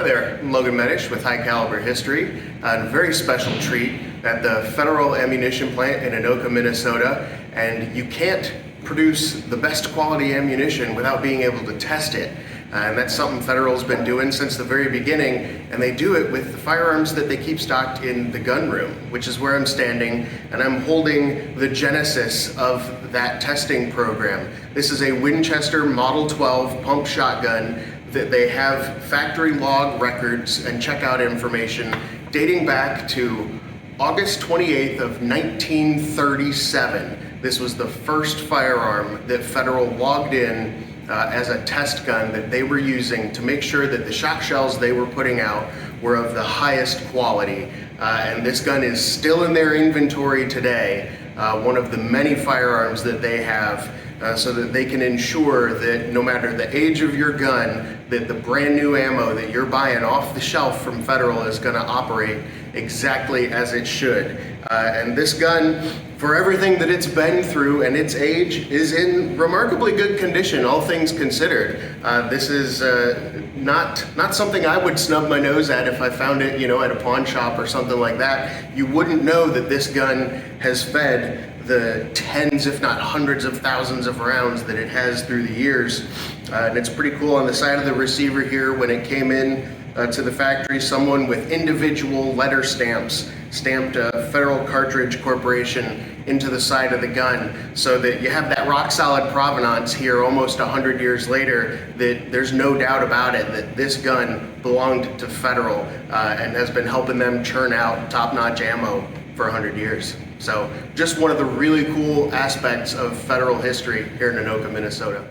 Hi there, I'm Logan Medish with High Caliber History, and a very special treat at the Federal Ammunition Plant in Anoka, Minnesota. And you can't produce the best quality ammunition without being able to test it. And that's something Federal's been doing since the very beginning, and they do it with the firearms that they keep stocked in the gun room, which is where I'm standing, and I'm holding the genesis of that testing program. This is a Winchester Model 12 pump shotgun that they have factory log records and checkout information dating back to August 28th of 1937. This was the first firearm that Federal logged in as a test gun that they were using to make sure that the shot shells they were putting out were of the highest quality. And this gun is still in their inventory today, one of the many firearms that they have, so that they can ensure that no matter the age of your gun, that the brand new ammo that you're buying off the shelf from Federal is going to operate exactly as it should. And this gun, for everything that it's been through and its age, is in remarkably good condition, all things considered. This is not something I would snub my nose at if I found it, at a pawn shop or something like that. You wouldn't know that this gun has fed the tens, if not hundreds of thousands of rounds that it has through the years. And it's pretty cool. On the side of the receiver here, when it came in to the factory, someone with individual letter stamps stamped Federal Cartridge Corporation into the side of the gun, so that you have that rock solid provenance here almost 100 years later, that there's no doubt about it that this gun belonged to Federal and has been helping them churn out top-notch ammo for 100 years. So just one of the really cool aspects of Federal history here in Anoka, Minnesota.